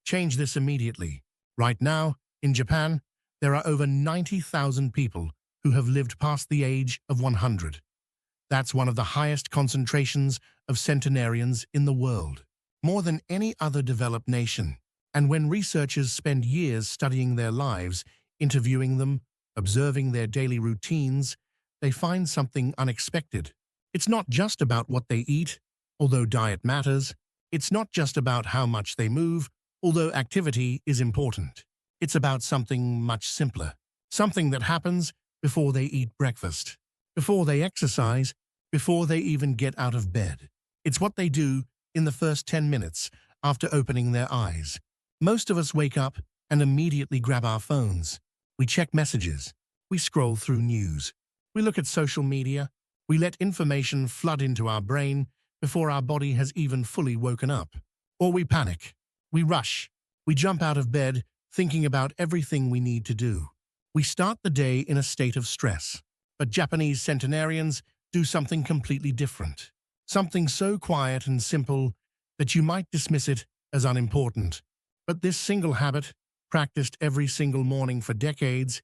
Change this immediately. Right now, in Japan, there are over 90,000 people who have lived past the age of 100. That's one of the highest concentrations of centenarians in the world, more than any other developed nation. And when researchers spend years studying their lives, interviewing them, observing their daily routines, they find something unexpected. It's not just about what they eat, although diet matters. It's not just about how much they move, although activity is important. It's about something much simpler, something that happens before they eat breakfast, before they exercise, before they even get out of bed. It's what they do in the first 10 minutes after opening their eyes. Most of us wake up and immediately grab our phones. We check messages. We scroll through news. We look at social media. We let information flood into our brain before our body has even fully woken up. Or we panic. We rush. We jump out of bed thinking about everything we need to do. We start the day in a state of stress. But Japanese centenarians do something completely different. Something so quiet and simple that you might dismiss it as unimportant. But this single habit, practiced every single morning for decades,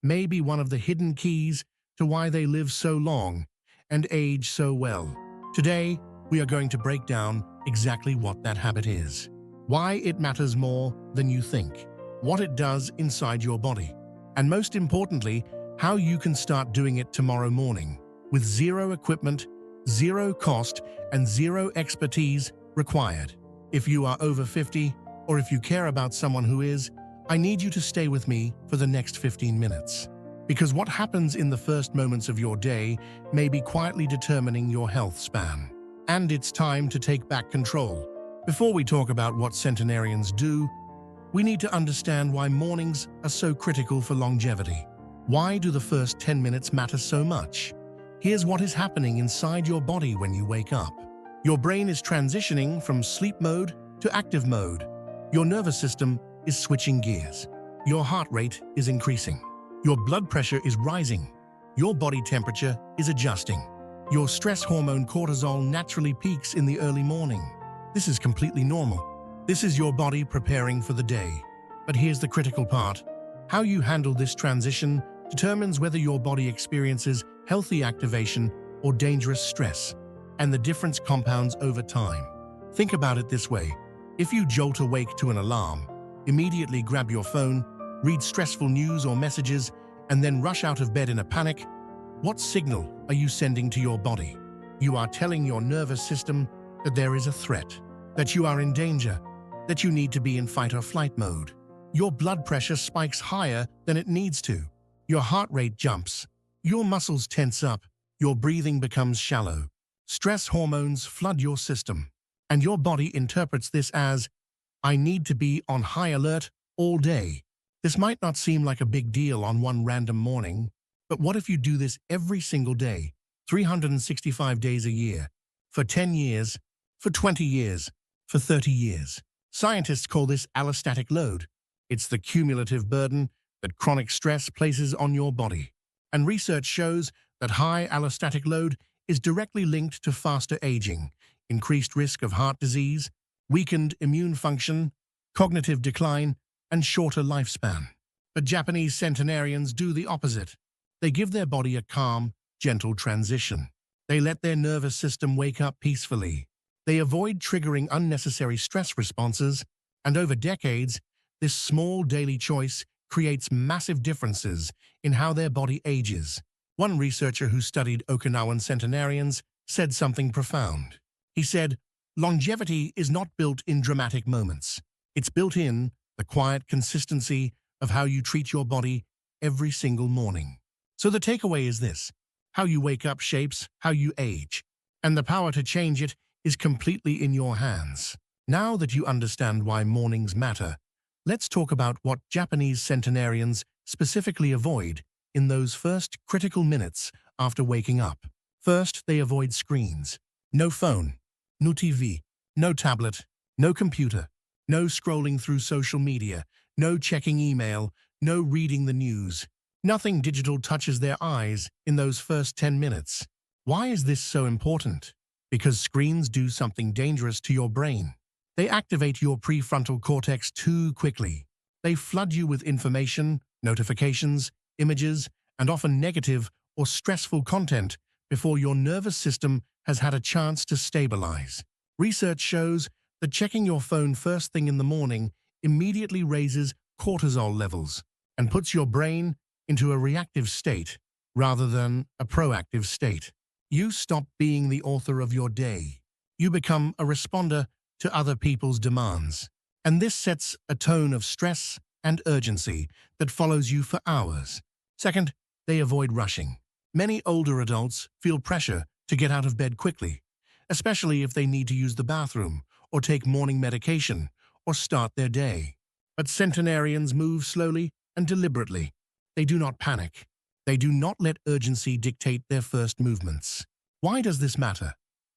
may be one of the hidden keys to why they live so long and age so well. Today, we are going to break down exactly what that habit is, why it matters more than you think, what it does inside your body, and most importantly, how you can start doing it tomorrow morning with zero equipment, zero cost, and zero expertise required. If you are over 50, or if you care about someone who is, I need you to stay with me for the next 15 minutes. Because what happens in the first moments of your day may be quietly determining your health span. And it's time to take back control. Before we talk about what centenarians do, we need to understand why mornings are so critical for longevity. Why do the first 10 minutes matter so much? Here's what is happening inside your body when you wake up. Your brain is transitioning from sleep mode to active mode. Your nervous system is switching gears. Your heart rate is increasing. Your blood pressure is rising. Your body temperature is adjusting. Your stress hormone cortisol naturally peaks in the early morning. This is completely normal. This is your body preparing for the day. But here's the critical part. How you handle this transition determines whether your body experiences healthy activation or dangerous stress, and the difference compounds over time. Think about it this way. If you jolt awake to an alarm, immediately grab your phone, read stressful news or messages, and then rush out of bed in a panic, what signal are you sending to your body? You are telling your nervous system that there is a threat, that you are in danger, that you need to be in fight or flight mode. Your blood pressure spikes higher than it needs to. Your heart rate jumps. Your muscles tense up. Your breathing becomes shallow. Stress hormones flood your system. And your body interprets this as, I need to be on high alert all day. This might not seem like a big deal on one random morning, but what if you do this every single day, 365 days a year, for 10 years, for 20 years, for 30 years? Scientists call this allostatic load. It's the cumulative burden that chronic stress places on your body. And research shows that high allostatic load is directly linked to faster aging, increased risk of heart disease, weakened immune function, cognitive decline, and shorter lifespan. But Japanese centenarians do the opposite. They give their body a calm, gentle transition. They let their nervous system wake up peacefully. They avoid triggering unnecessary stress responses, and over decades, this small daily choice creates massive differences in how their body ages. One researcher who studied Okinawan centenarians said something profound. He said, longevity is not built in dramatic moments. It's built in the quiet consistency of how you treat your body every single morning. So the takeaway is this: how you wake up shapes how you age, and the power to change it is completely in your hands. Now that you understand why mornings matter, let's talk about what Japanese centenarians specifically avoid in those first critical minutes after waking up. First, they avoid screens. No phone, no TV, no tablet, no computer, no scrolling through social media, no checking email, no reading the news. Nothing digital touches their eyes in those first 10 minutes. Why is this so important? Because screens do something dangerous to your brain. They activate your prefrontal cortex too quickly. They flood you with information, notifications, images, and often negative or stressful content before your nervous system has had a chance to stabilize. Research shows that checking your phone first thing in the morning immediately raises cortisol levels and puts your brain into a reactive state rather than a proactive state. You stop being the author of your day. You become a responder to other people's demands. And this sets a tone of stress and urgency that follows you for hours. Second, they avoid rushing. Many older adults feel pressure to get out of bed quickly, especially if they need to use the bathroom or take morning medication or start their day. But centenarians move slowly and deliberately. They do not panic. They do not let urgency dictate their first movements. Why does this matter?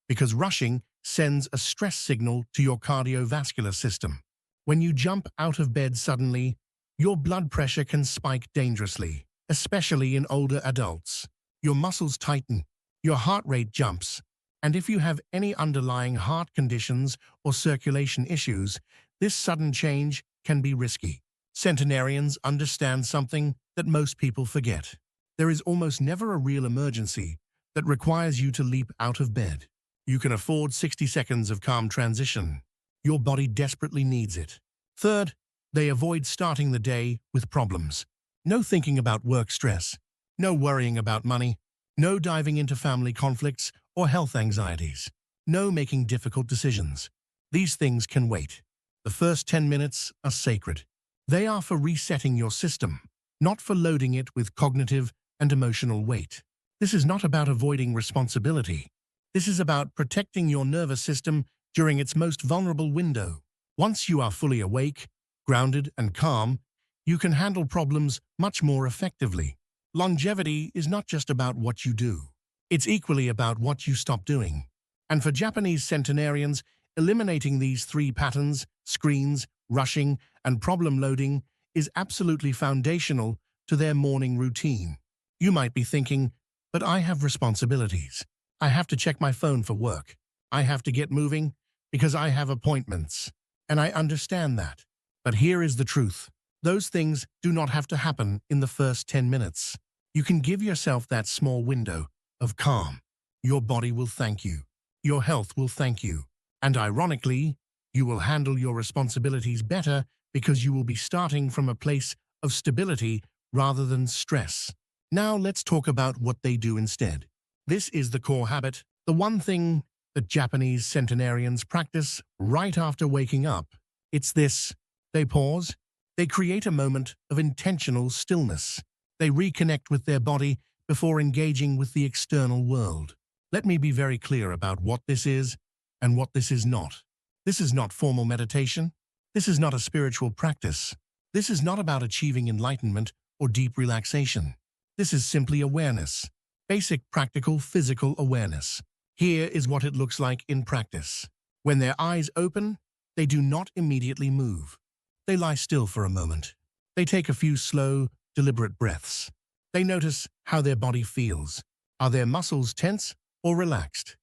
Because rushing sends a stress signal to your cardiovascular system. When you jump out of bed suddenly, your blood pressure can spike dangerously, especially in older adults. Your muscles tighten, your heart rate jumps, and if you have any underlying heart conditions or circulation issues, this sudden change can be risky. Centenarians understand something that most people forget. There is almost never a real emergency that requires you to leap out of bed. You can afford 60 seconds of calm transition. Your body desperately needs it. Third, they avoid starting the day with problems. No thinking about work stress, no worrying about money, no diving into family conflicts or health anxieties, no making difficult decisions. These things can wait. The first 10 minutes are sacred. They are for resetting your system, not for loading it with cognitive and emotional weight. This is not about avoiding responsibility. This is about protecting your nervous system during its most vulnerable window. Once you are fully awake, grounded, and calm, you can handle problems much more effectively. Longevity is not just about what you do. It's equally about what you stop doing. And for Japanese centenarians, eliminating these three patterns, screens, rushing, and problem loading, is absolutely foundational to their morning routine. You might be thinking, but I have responsibilities. I have to check my phone for work. I have to get moving because I have appointments. And I understand that. But here is the truth. Those things do not have to happen in the first 10 minutes. You can give yourself that small window of calm. Your body will thank you. Your health will thank you. And ironically, you will handle your responsibilities better because you will be starting from a place of stability rather than stress. Now let's talk about what they do instead. This is the core habit, the one thing that Japanese centenarians practice right after waking up. It's this. They pause. They create a moment of intentional stillness. They reconnect with their body before engaging with the external world. Let me be very clear about what this is and what this is not. This is not formal meditation. This is not a spiritual practice. This is not about achieving enlightenment or deep relaxation. This is simply awareness. Basic practical physical awareness. Here is what it looks like in practice. When their eyes open, they do not immediately move. They lie still for a moment. They take a few slow, deliberate breaths. They notice how their body feels. Are their muscles tense or relaxed?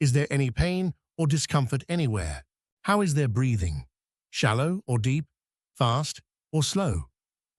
Is there any pain or discomfort anywhere? How is their breathing? Shallow or deep? Fast or slow?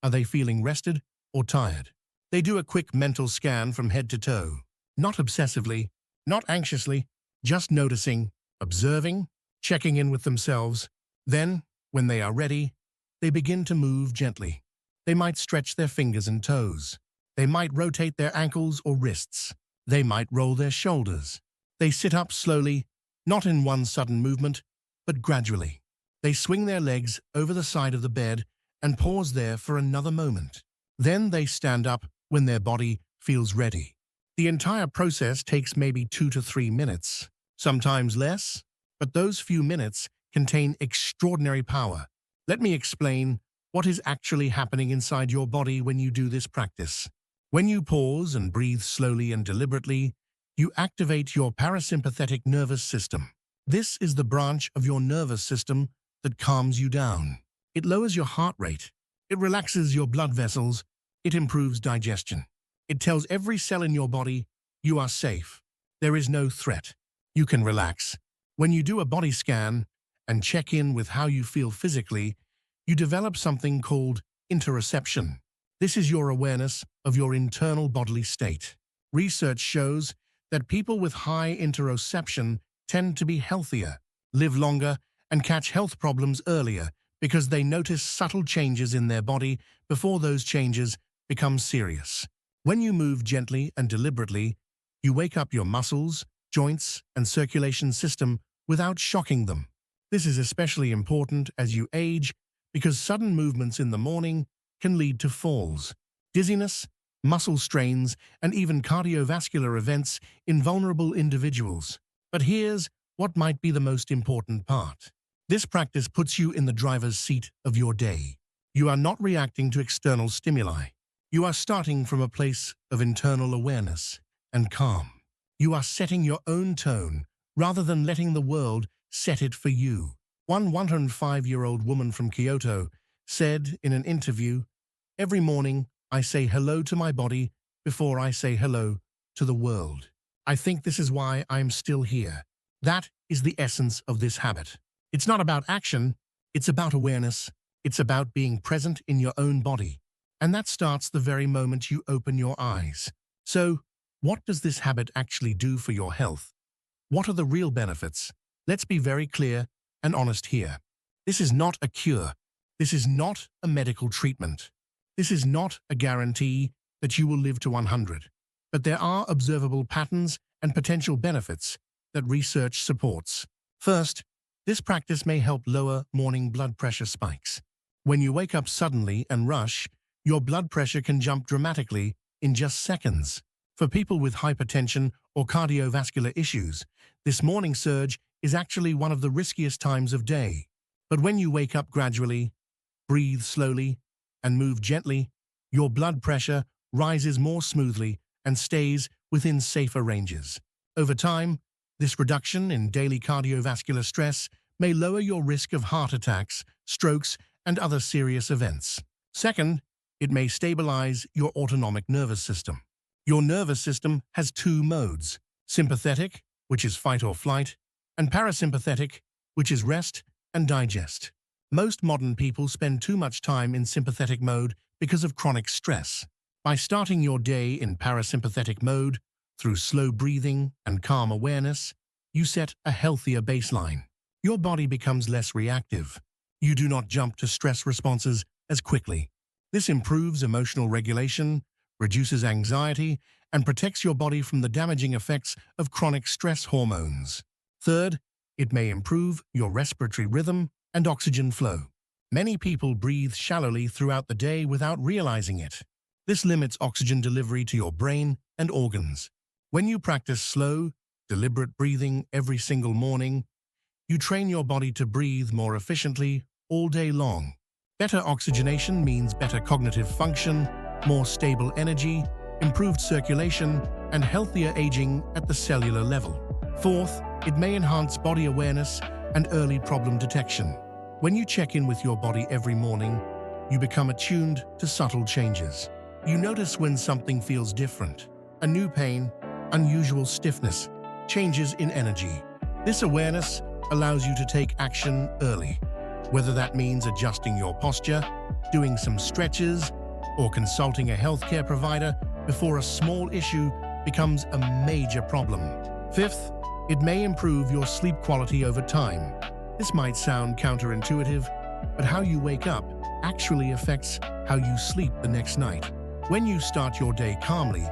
Are they feeling rested or tired? They do a quick mental scan from head to toe. Not obsessively, not anxiously, just noticing, observing, checking in with themselves. Then, when they are ready, they begin to move gently. They might stretch their fingers and toes. They might rotate their ankles or wrists. They might roll their shoulders. They sit up slowly, not in one sudden movement, but gradually. They swing their legs over the side of the bed and pause there for another moment. Then they stand up when their body feels ready. The entire process takes maybe 2 to 3 minutes, sometimes less, but those few minutes contain extraordinary power. Let me explain what is actually happening inside your body when you do this practice. When you pause and breathe slowly and deliberately, you activate your parasympathetic nervous system. This is the branch of your nervous system that calms you down. It lowers your heart rate. It relaxes your blood vessels. It improves digestion. It tells every cell in your body, you are safe. There is no threat. You can relax. When you do a body scan, and check in with how you feel physically, you develop something called interoception. This is your awareness of your internal bodily state. Research shows that people with high interoception tend to be healthier, live longer, and catch health problems earlier because they notice subtle changes in their body before those changes become serious. When you move gently and deliberately, you wake up your muscles, joints, and circulation system without shocking them. This is especially important as you age because sudden movements in the morning can lead to falls, dizziness, muscle strains, and even cardiovascular events in vulnerable individuals. But here's what might be the most important part. This practice puts you in the driver's seat of your day. You are not reacting to external stimuli. You are starting from a place of internal awareness and calm. You are setting your own tone rather than letting the world set it for you. One 105-year-old woman from Kyoto said in an interview, "Every morning I say hello to my body before I say hello to the world. I think this is why I am still here." That is the essence of this habit. It's not about action, it's about awareness. It's about being present in your own body. And that starts the very moment you open your eyes. So, what does this habit actually do for your health? What are the real benefits? Let's be very clear and honest here. This is not a cure. This is not a medical treatment. This is not a guarantee that you will live to 100. But there are observable patterns and potential benefits that research supports. First, this practice may help lower morning blood pressure spikes. When you wake up suddenly and rush, your blood pressure can jump dramatically in just seconds. For people with hypertension or cardiovascular issues, this morning surge is actually one of the riskiest times of day. But when you wake up gradually, breathe slowly, and move gently, your blood pressure rises more smoothly and stays within safer ranges. Over time, this reduction in daily cardiovascular stress may lower your risk of heart attacks, strokes, and other serious events. Second, it may stabilize your autonomic nervous system. Your nervous system has two modes: sympathetic, which is fight or flight, and parasympathetic, which is rest and digest. Most modern people spend too much time in sympathetic mode because of chronic stress. By starting your day in parasympathetic mode, through slow breathing and calm awareness, you set a healthier baseline. Your body becomes less reactive. You do not jump to stress responses as quickly. This improves emotional regulation, reduces anxiety, and protects your body from the damaging effects of chronic stress hormones. Third, it may improve your respiratory rhythm and oxygen flow. Many people breathe shallowly throughout the day without realizing it. This limits oxygen delivery to your brain and organs. When you practice slow, deliberate breathing every single morning, you train your body to breathe more efficiently all day long. Better oxygenation means better cognitive function, more stable energy, improved circulation, and healthier aging at the cellular level. Fourth, it may enhance body awareness and early problem detection. When you check in with your body every morning, you become attuned to subtle changes. You notice when something feels different: a new pain, unusual stiffness, changes in energy. This awareness allows you to take action early, whether that means adjusting your posture, doing some stretches, or consulting a healthcare provider before a small issue becomes a major problem. Fifth, it may improve your sleep quality over time. This might sound counterintuitive, but how you wake up actually affects how you sleep the next night. When you start your day calmly,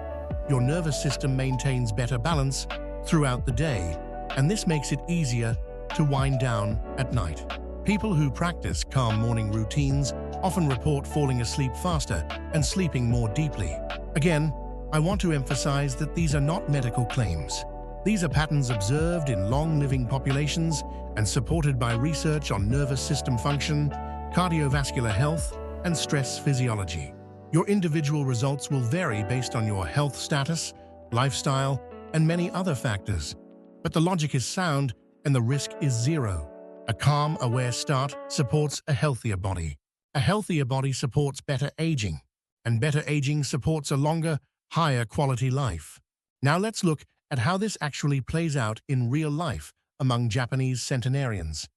your nervous system maintains better balance throughout the day, and this makes it easier to wind down at night. People who practice calm morning routines often report falling asleep faster and sleeping more deeply. Again, I want to emphasize that these are not medical claims. These are patterns observed in long-living populations and supported by research on nervous system function, cardiovascular health, and stress physiology. Your individual results will vary based on your health status, lifestyle, and many other factors. But the logic is sound and the risk is zero. A calm, aware start supports a healthier body. A healthier body supports better aging, and better aging supports a longer, higher quality life. Now let's look at how this actually plays out in real life among Japanese centenarians.